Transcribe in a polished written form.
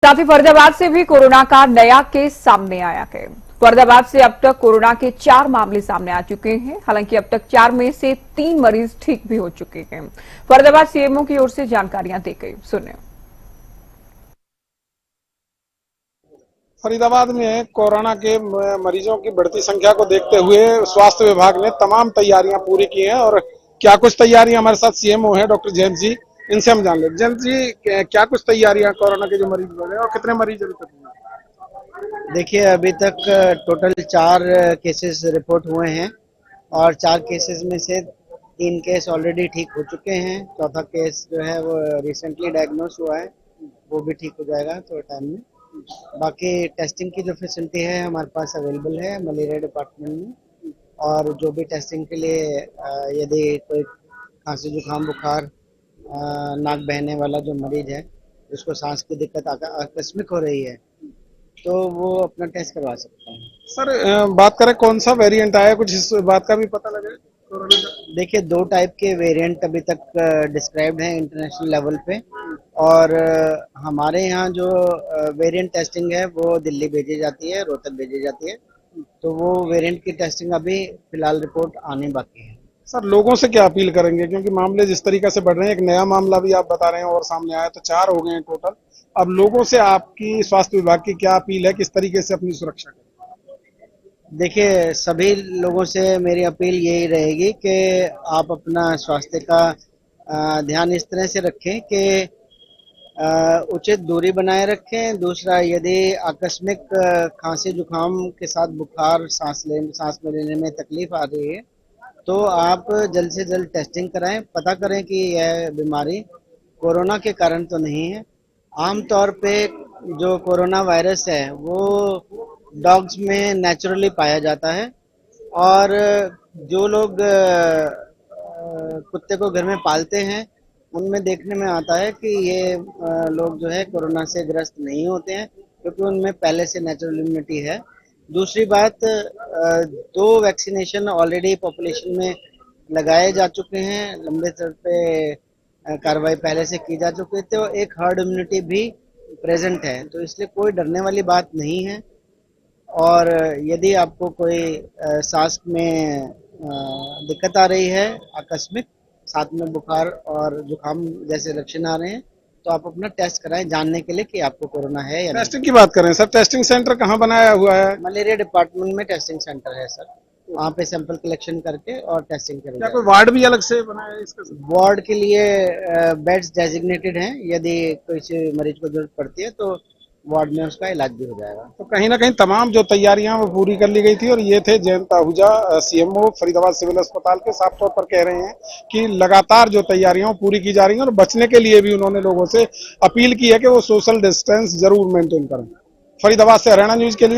साथ ही फरीदाबाद से भी कोरोना का नया केस सामने आया है। फरीदाबाद से अब तक कोरोना के 4 मामले सामने आ चुके हैं। हालांकि अब तक 4 में से 3 मरीज ठीक भी हो चुके हैं। फरीदाबाद सीएमओ की ओर से जानकारियां दी गई, सुनिए। फरीदाबाद में कोरोना के मरीजों की बढ़ती संख्या को देखते हुए स्वास्थ्य विभाग ने तमाम तैयारियां पूरी की हैं और क्या कुछ तैयारियां हमारे साथ सीएमओ है डॉक्टर जयंत जी, इनसे हम जान लें। जयंत जी, क्या कुछ तैयारियां कोरोना के जो मरीज बढ़े और कितने मरीज अभी तक हुए? देखिए, अभी तक टोटल 4 केसेस रिपोर्ट हुए हैं और 4 केसेस में से 3 केस ऑलरेडी ठीक हो चुके हैं। चौथा केस जो है वो रिसेंटली डायग्नोस हुआ है, वो भी ठीक हो जाएगा थोड़े टाइम में। बाकी टेस्टिंग की जो फैसिलिटी है हमारे पास अवेलेबल है मलेरिया डिपार्टमेंट में, और जो भी टेस्टिंग के लिए यदि कोई खांसी जुकाम बुखार नाक बहने वाला जो मरीज है जिसको सांस की दिक्कत आकस्मिक हो रही है तो वो अपना टेस्ट करवा सकते हैं। सर, बात करें कौन सा वेरिएंट आया, कुछ इस बात का भी पता लगे कोरोना का? देखिए, 2 टाइप के वेरिएंट अभी तक डिस्क्राइब्ड हैं इंटरनेशनल लेवल पे, और हमारे यहाँ जो वेरिएंट टेस्टिंग है वो दिल्ली भेजी जाती है, रोहतक भेजी जाती है, तो वो वेरिएंट की टेस्टिंग अभी फिलहाल रिपोर्ट आने बाकी है। सर, लोगों से क्या अपील करेंगे, क्योंकि मामले जिस तरीके से बढ़ रहे हैं, एक नया मामला भी आप बता रहे हैं और सामने आया तो 4 हो गए हैं टोटल। अब लोगों से आपकी स्वास्थ्य विभाग की क्या अपील है, किस तरीके से अपनी सुरक्षा करें? देखिए, सभी लोगों से मेरी अपील यही रहेगी कि आप अपना स्वास्थ्य का ध्यान इस तरह से रखें कि उचित दूरी बनाए रखें। दूसरा, यदि आकस्मिक खांसी जुकाम के साथ बुखार, सांस में लेने में तकलीफ आ रही है तो आप जल्द से जल्द टेस्टिंग कराएं, पता करें कि यह बीमारी कोरोना के कारण तो नहीं है। आमतौर पे जो कोरोना वायरस है वो डॉग्स में नेचुरली पाया जाता है, और जो लोग कुत्ते को घर में पालते हैं उनमें देखने में आता है कि ये लोग जो है कोरोना से ग्रस्त नहीं होते हैं क्योंकि उनमें पहले से नेचुरल इम्यूनिटी है। दूसरी बात, 2 वैक्सीनेशन ऑलरेडी पॉपुलेशन में लगाए जा चुके हैं, लंबे स्तर पे कार्रवाई पहले से की जा चुकी है, तो एक हर्ड इम्यूनिटी भी प्रेजेंट है, तो इसलिए कोई डरने वाली बात नहीं है। और यदि आपको कोई सांस में दिक्कत आ रही है आकस्मिक, साथ में बुखार और जुकाम जैसे लक्षण आ रहे हैं, तो आप अपना टेस्ट कराएं जानने के लिए कि आपको कोरोना है या नहीं। टेस्टिंग की बात करें सर, टेस्टिंग सेंटर कहाँ बनाया हुआ है? मलेरिया डिपार्टमेंट में टेस्टिंग सेंटर है सर, वहाँ पे सैंपल कलेक्शन करके और टेस्टिंग करेंगे। क्या कोई वार्ड भी अलग से बनाया है इसका? वार्ड के लिए बेड्स डेजिग्नेटेड हैं, यदि किसी मरीज को जरूरत पड़ती है तो वार्ड में उसका इलाज भी हो जाएगा। तो कहीं ना कहीं तमाम जो तैयारियां वो पूरी कर ली गई थी। और ये थे जयंत आहूजा, सीएमओ फरीदाबाद सिविल अस्पताल के, साफ तौर पर कह रहे हैं कि लगातार जो तैयारियां पूरी की जा रही हैं और बचने के लिए भी उन्होंने लोगों से अपील की है कि वो सोशल डिस्टेंस जरूर मेंटेन करें। फरीदाबाद से हरियाणा न्यूज के लिए